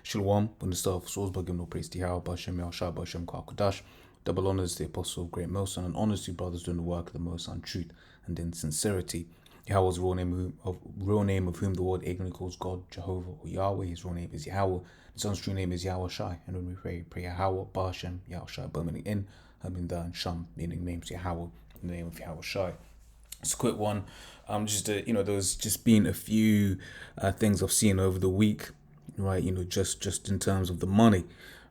Shalom, when the staff souls by giving no praise to Yahweh, Bashem, Yahshua, Bashem, Kwakudash. Double honors to the apostle of great Most and honors to brothers doing the work of the Most on truth and in sincerity. Yahweh's real name of whom the world ignorantly calls God, Jehovah, or Yahweh. His real name is Yahweh. His son's true name is Yahweh Shai. And when we pray Yahweh, Bashem, Yahshua, meaning in, Haminda, and Sham, meaning names Yahweh, in the name of Yahweh Shai. It's a quick one. There's just been a few things I've seen over the week, right? Just in terms of the money,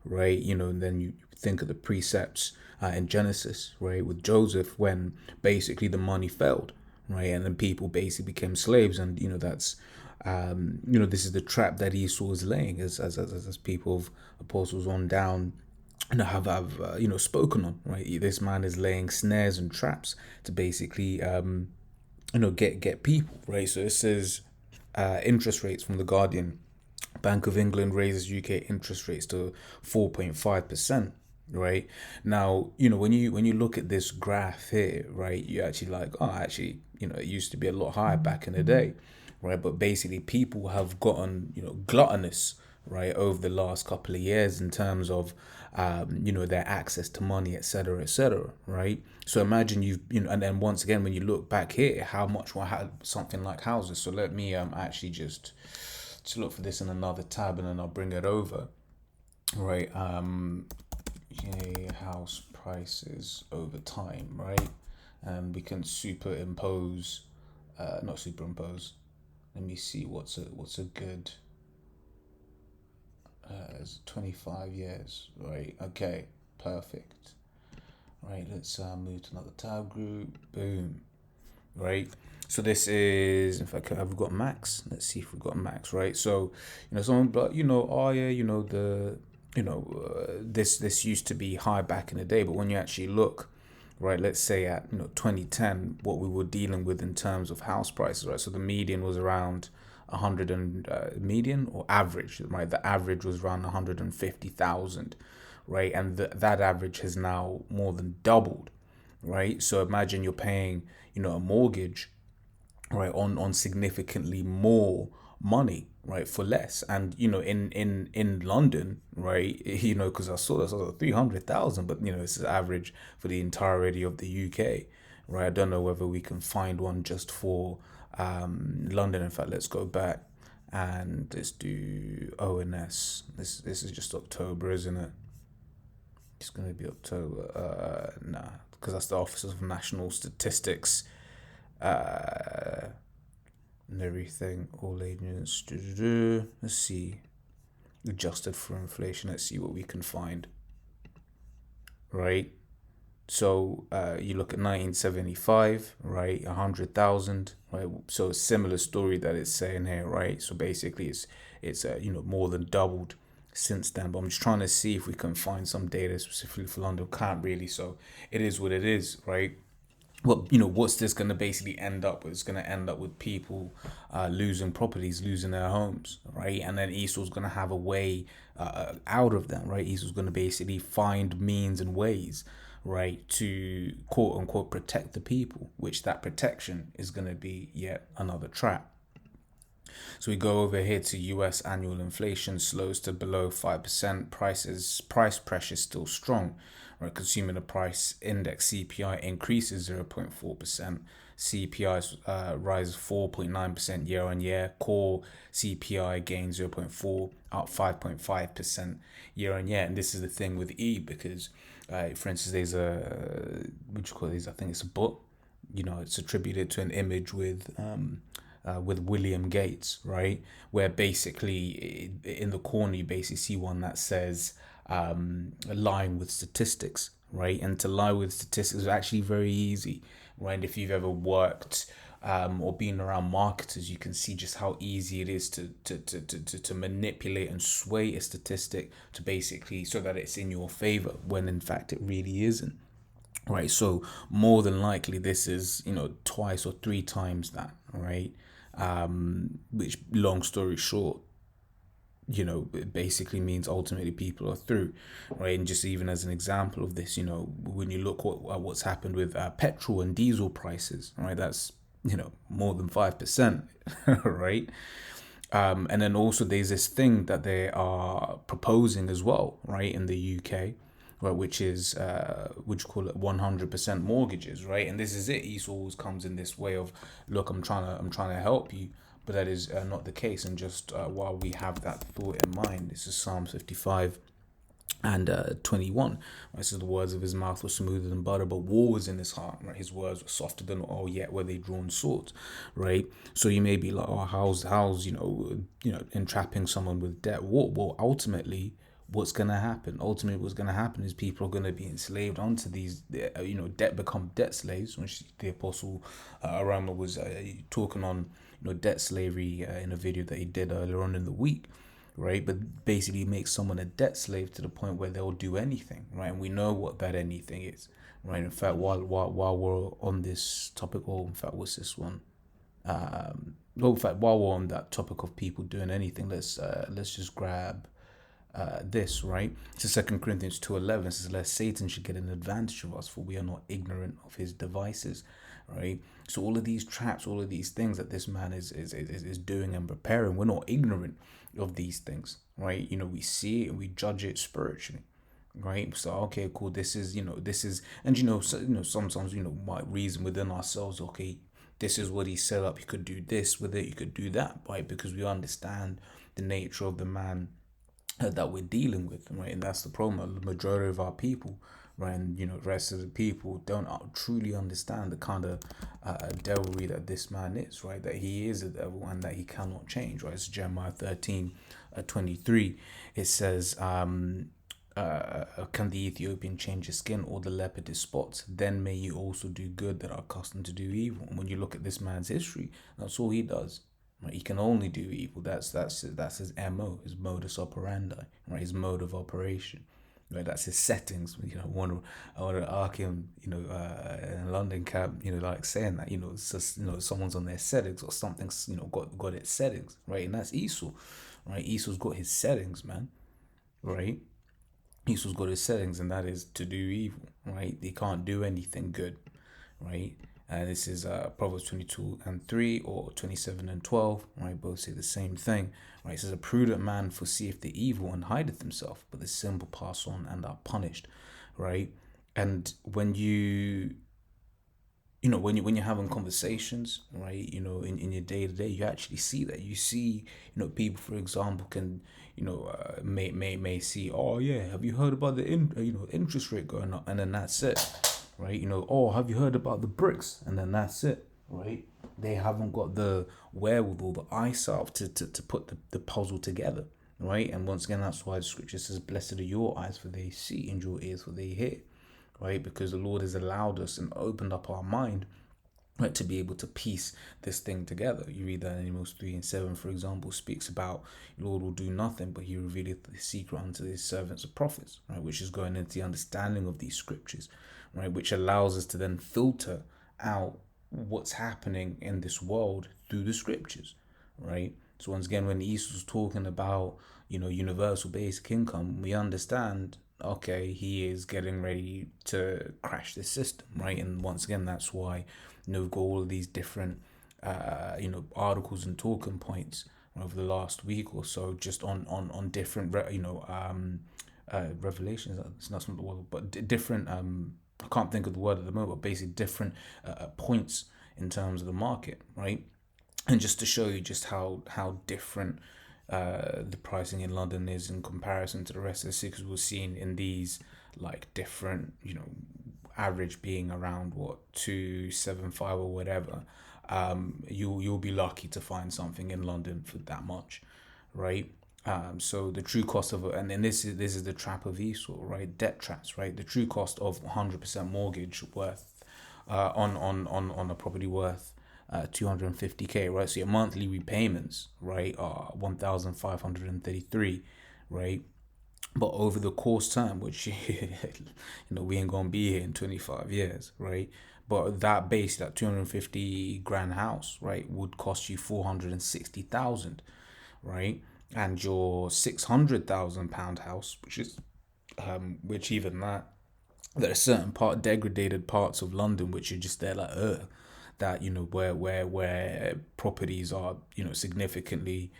right? And then you think of the precepts in Genesis, right, with Joseph, when basically the money failed, right, and then people basically became slaves, and that's this is the trap that Esau was laying, as people of apostles on down have spoken on, right. This man is laying snares and traps to basically get people, right. So it says interest rates from the Guardian. Bank of England raises UK interest rates to 4.5%. Right now, when you look at this graph here, right, you actually it used to be a lot higher back in the day, right? But basically, people have gotten gluttonous, right, over the last couple of years in terms of their access to money, etc., right? So imagine and then once again, when you look back here, how much will have something like houses. So let me actually just to look for this in another tab, and then I'll bring it over, right? House prices over time, right? And we can superimpose, not superimpose. Let me see what's a good. It's 25 years, right? Okay, perfect. Right, let's move to another tab group. Boom. Right. So this is, in fact, have we got max? Let's see if we've got max, right? So, someone, but oh yeah, this used to be high back in the day, but when you actually look, right, let's say at 2010, what we were dealing with in terms of house prices, right? So the median was around 100 and median or average, right? The average was around 150,000, right? And that average has now more than doubled, right? So imagine you're paying a mortgage, right, on significantly more money, right, for less. And in London, right, because I saw this, I was like 300,000, but this is average for the entirety of the UK, right? I don't know whether we can find one just for London. In fact, let's go back and let's do ONS. This is just October, isn't it? It's gonna be October. Nah, because that's the Office of National Statistics. And everything, all agents. Let's see, adjusted for inflation. Let's see what we can find. Right. So you look at 1975, right, 100,000, right. So a similar story that it's saying here, right. So basically, it's more than doubled since then. But I'm just trying to see if we can find some data specifically for London. Can't really. So it is what it is, right. Well, what's this going to basically end up with? It's going to end up with people losing properties, losing their homes, right? And then Esau's going to have a way out of them, right? Esau's going to basically find means and ways, right, to quote unquote protect the people, which that protection is going to be yet another trap. So we go over here to US annual inflation slows to below 5%. Price pressure is still strong. Right, consumer price index CPI increases 0.4%. CPI rises 4.9% year on year. Core CPI gains 0.4, up 5.5% year on year. And this is the thing with E, because, for instance, there's I think it's a book. It's attributed to an image with William Gates, right? Where basically in the corner you basically see one that says lying with statistics, right? And to lie with statistics is actually very easy, right? And if you've ever worked or been around marketers, you can see just how easy it is to manipulate and sway a statistic to basically so that it's in your favor when in fact it really isn't. Right, so more than likely this is twice or three times that, right? Which, long story short, it basically means ultimately people are through, right? And just even as an example of this, when you look at what's happened with petrol and diesel prices, right? That's more than 5%, right? And then also there's this thing that they are proposing as well, right, in the UK, right, which is which call it 100% mortgages, right? And this is it. Esau always comes in this way of, look, I'm trying to help you, but that is not the case. And just while we have that thought in mind, this is Psalm 55 and 21. Right, so the words of his mouth were smoother than butter, but war was in his heart. Right, his words were softer than oil, yet were they drawn swords. Right, so you may be like, oh, how's entrapping someone with debt? Well, ultimately, what's gonna happen? Ultimately, what's gonna happen is people are gonna be enslaved onto these, debt become debt slaves. Which the apostle Arama was talking on, debt slavery in a video that he did earlier on in the week, right? But basically makes someone a debt slave to the point where they'll do anything, right? And we know what that anything is, right? In fact, while we're on this topic, or in fact, what's this one? Well, in fact, while we're on that topic of people doing anything, let's just grab this, right? So 2 Corinthians 2:11 says, lest Satan should get an advantage of us, for we are not ignorant of his devices, right? So all of these traps, all of these things that this man is doing and preparing, we're not ignorant of these things, right? We see it and we judge it spiritually, right? So okay, cool. This is, and sometimes might reason within ourselves, okay, this is what he set up. You could do this with it. You could do that, right? Because we understand the nature of the man that we're dealing with, right? And that's the problem. The majority of our people, right, and the rest of the people don't truly understand the kind of devilry that this man is, right? That he is a devil and that he cannot change, right? It's Jeremiah 13:23. It says, can the Ethiopian change his skin, or the leopard his spots? Then may you also do good that are accustomed to do evil. And when you look at this man's history, that's all he does. Right? He can only do evil. That's his MO, his modus operandi, right? His mode of operation. Right, that's his settings. I want to ask him, in London camp, like saying that, it's just, someone's on their settings or something's, got its settings, right? And that's Esau, right? Esau's got his settings, man, right? Esau's got his settings, and that is to do evil, right? They can't do anything good, right? This is Proverbs 22:3 or 27:12, right? Both say the same thing, right? It says, a prudent man foreseeth the evil and hideth himself, but the simple pass on and are punished, right? And when you're having conversations, right, in your day to day, you actually see that. You see, people, for example, can, may see, oh yeah, have you heard about the interest rate going up, and then that's it, right? Oh, have you heard about the bricks, and then that's it, right? They haven't got the wherewithal, the eyesight to put the puzzle together, right? And once again, that's why the scripture says, blessed are your eyes for they see, and your ears for they hear, right? Because the Lord has allowed us and opened up our mind, right, to be able to piece this thing together. You read that in Amos 3:7, for example, speaks about, Lord will do nothing, but he revealeth the secret unto his servants, the prophets, right, which is going into the understanding of these scriptures, right, which allows us to then filter out what's happening in this world through the scriptures, right? So once again, when Esau's talking about, universal basic income, we understand, okay, he is getting ready to crash this system, right? And once again, that's why, we've got all of these different, articles and talking points over the last week or so, just on different, revelations. It's not the word, but different. I can't think of the word at the moment, but basically different points in terms of the market, right? And just to show you just how different the pricing in London is in comparison to the rest of the cities, we're seeing in these like different, average being around what 275 or whatever. You'll be lucky to find something in London for that much, right? So the true cost of, and then this is the trap of Esau, right? Debt traps, right? The true cost of 100% mortgage worth on a property worth 250k, right? So your monthly repayments, right, are 1,533, right? But over the course time, which we ain't gonna be here in 25 years, right? But that base, that 250 grand house, right, would cost you 460,000, right? And your 600,000 pound house, which even there are certain degraded parts of London which are just there like that, where properties are significantly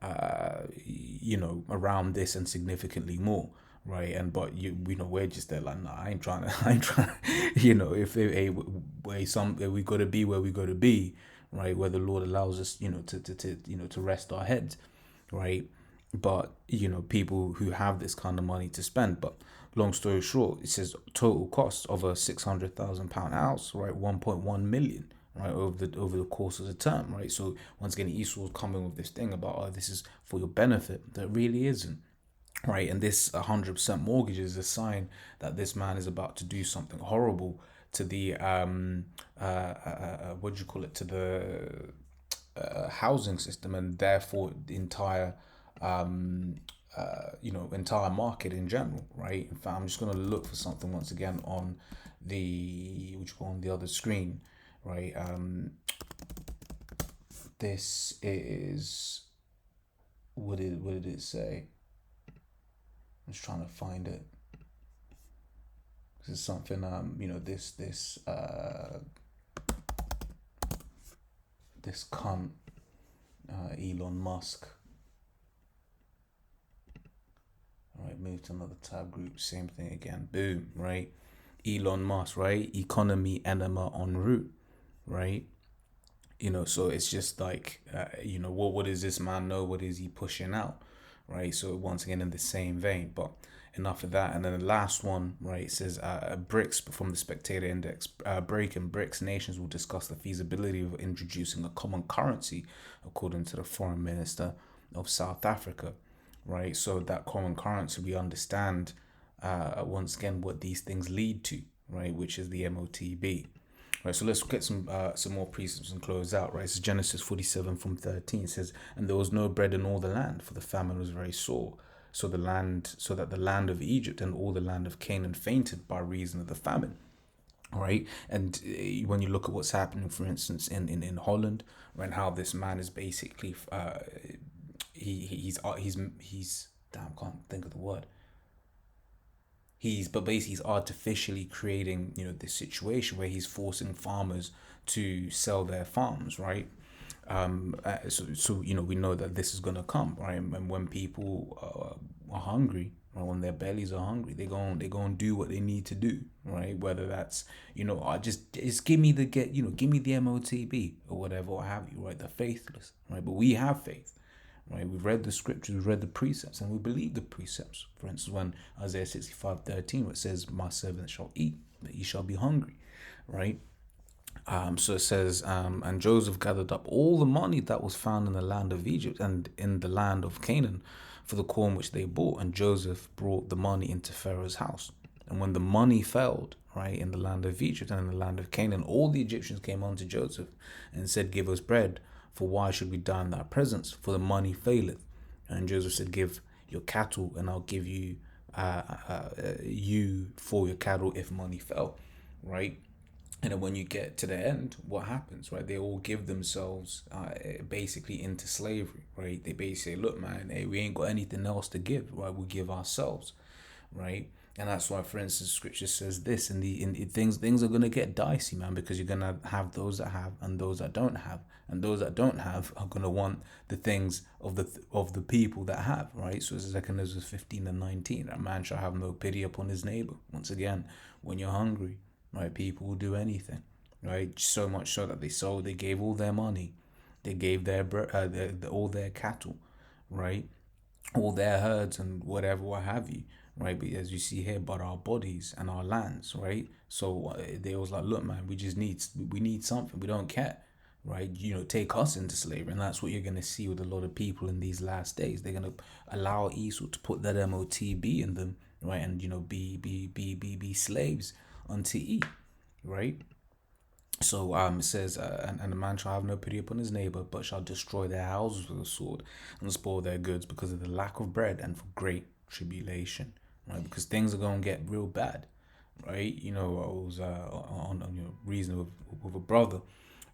around this and significantly more, right? And but we're just there like, nah, I ain't trying to, I ain't trying, if we got to be where we got to be, right? Where the Lord allows us, to rest our heads, right? But people who have this kind of money to spend. But long story short, it says total cost of a £600,000 house, right? 1.1 million, right, over the course of the term, right? So once again, Esau's coming with this thing about, oh, this is for your benefit. That really isn't, right? And this 100% mortgage is a sign that this man is about to do something horrible to the what do you call it, to the housing system, and therefore the entire entire market in general, right? In fact, I'm just going to look for something once again on the other screen, right? This is, what did it say? I'm just trying to find it. This is something this cunt, Elon Musk. All right, move to another tab group. Same thing again. Boom. Right. Elon Musk. Right. Economy enema en route. Right. So it's just like, what does this man know? What is he pushing out? Right. So once again, in the same vein, but enough of that. And then the last one, right, it says BRICS from the Spectator Index. Breaking BRICS nations will discuss the feasibility of introducing a common currency, according to the foreign minister of South Africa. Right. So that common currency, we understand once again what these things lead to, right, which is the MOTB. Right, so let's get some more precepts and close out. Right, it's Genesis 47 from 13. It says, "And there was no bread in all the land, for the famine was very sore. So that the land of Egypt and all the land of Canaan fainted by reason of the famine." All right, and when you look at what's happening, for instance, in Holland, right, and how this man is basically he's damn, I can't think of the word. But basically he's artificially creating this situation where he's forcing farmers to sell their farms, right? So we know that this is gonna come, right? And when people are hungry, or when their bellies are hungry, they go and do what they need to do, right? Whether that's just give me the MOTB or whatever, or have you, right? The faithless, right? But we have faith, right? We've read the scriptures, we've read the precepts, and we believe the precepts. For instance, when Isaiah 65:13, where it says, "My servant shall eat, but he shall be hungry," right? So it says, and Joseph gathered up all the money that was found in the land of Egypt and in the land of Canaan for the corn which they bought. And Joseph brought the money into Pharaoh's house. And when the money failed, right, in the land of Egypt and in the land of Canaan, all the Egyptians came unto Joseph and said, "Give us bread, for why should we die in thy presence? For the money faileth." And Joseph said, "Give your cattle, and I'll give you you for your cattle if money fell," right? And then when you get to the end, what happens, right? They all give themselves basically into slavery, right? They basically say, "Look, man, hey, we ain't got anything else to give, right? We'll give ourselves," right? And that's why, for instance, scripture says this: in things are gonna get dicey, man, because you're gonna have those that have and those that don't have, and those that don't have are gonna want the things of the people that have, right? So it's 2 Ezra 15:19. "A man shall have no pity upon his neighbor." Once again, when you're hungry, right, people will do anything, right? So much so that they gave all their money, they gave all their cattle, right, all their herds and whatever, what have you, right? But as you see here, but our bodies and our lands, right? So they was like, "Look, man, we need something. We don't care." Right, take us into slavery, and that's what you're gonna see with a lot of people in these last days. They're gonna allow Esau to put that MOTB in them, right, and be slaves unto E, right? So it says, and a man shall have no pity upon his neighbor, but shall destroy their houses with a sword and spoil their goods because of the lack of bread and for great tribulation, right? Because things are going to get real bad, right? I was on reason with a brother,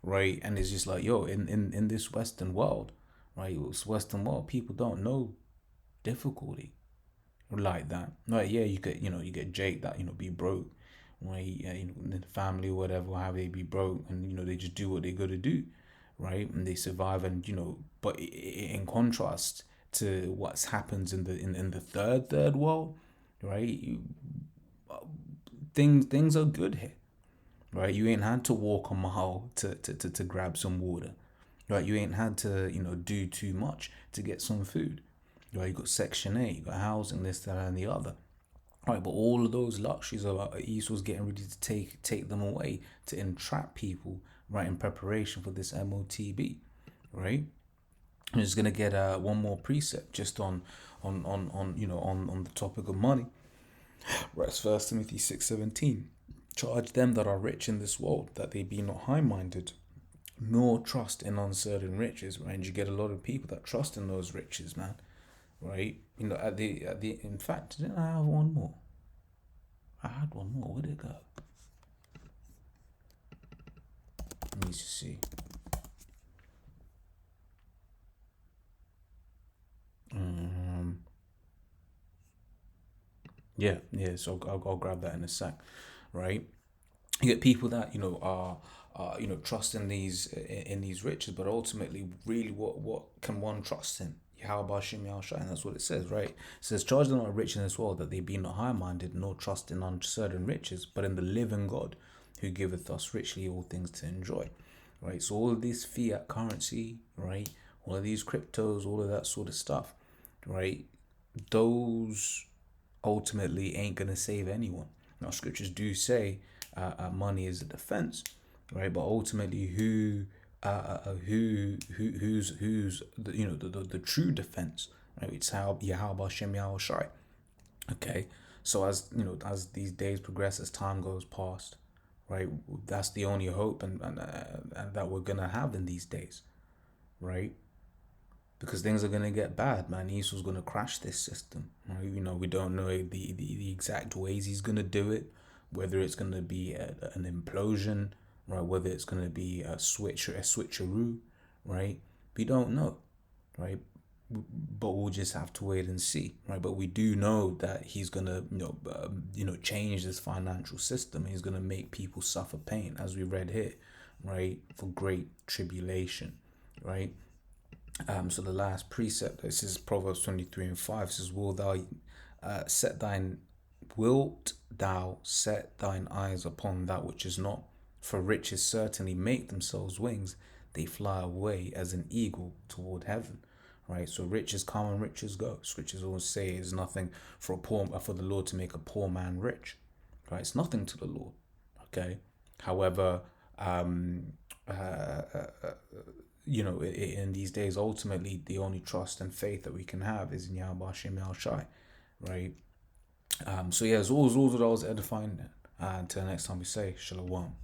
right? And it's just like, yo, in this Western world, right? This Western world, people don't know difficulty like that. Right? Yeah, you get Jake that be broke, right? In the family or whatever, how they be broke, and they just do what they gotta do, right? And they survive, and but in contrast to what happens in the third world, right? Things are good here, right? You ain't had to walk a mile to grab some water, right? You ain't had to do too much to get some food, right? You got Section 8, you got housing, this, that, and the other. Right, but all of those luxuries of Esau's getting ready to take them away to entrap people, right, in preparation for this MOTB, right? I'm just gonna get one more precept just on the topic of money. Right, it's 1 Timothy 6:17. Charge them that are rich in this world that they be not high-minded, nor trust in uncertain riches. Right, and you get a lot of people that trust in those riches, man. Right, at the in fact, didn't I have one more? I had one more. Where'd it go? Let me just see. Um, yeah. So I'll grab that in a sec, right? You get people that are trust in these riches, but ultimately, really, what can one trust in? Yahweh Shem Yahushai, and that's what it says, right? It says, "Charge them not rich in this world, that they be not high-minded, nor trust in uncertain riches, but in the living God, who giveth us richly all things to enjoy." Right. So all of this fiat currency, right? All of these cryptos, all of that sort of stuff, right? Those ultimately ain't gonna save anyone. Now, scriptures do say money is a defense, right? But ultimately, who's the true defense, right? It's how Yahweh Shem Yahushai. Okay, so as these days progress, as time goes past, right? That's the only hope and that we're gonna have in these days, right? Because things are gonna get bad, man. Esau's gonna crash this system. Right? We don't know the exact ways he's gonna do it. Whether it's gonna be an implosion, right? Whether it's gonna be a switcheroo, right? We don't know, right? But we'll just have to wait and see, right? But we do know that he's gonna, change this financial system. He's gonna make people suffer pain, as we read here, right? For great tribulation, right? So the last precept, this is Proverbs 23:5, says, wilt thou set thine eyes upon that which is not? For riches certainly make themselves wings; they fly away as an eagle toward heaven. Right, so riches come and riches go. Scriptures always say it's nothing for the Lord to make a poor man rich. Right, it's nothing to the Lord. Okay, however, in these days, ultimately, the only trust and faith that we can have is in Yahweh Shem Shai, right? So yeah, it's always what I was edifying. Until next time we say, Shalom.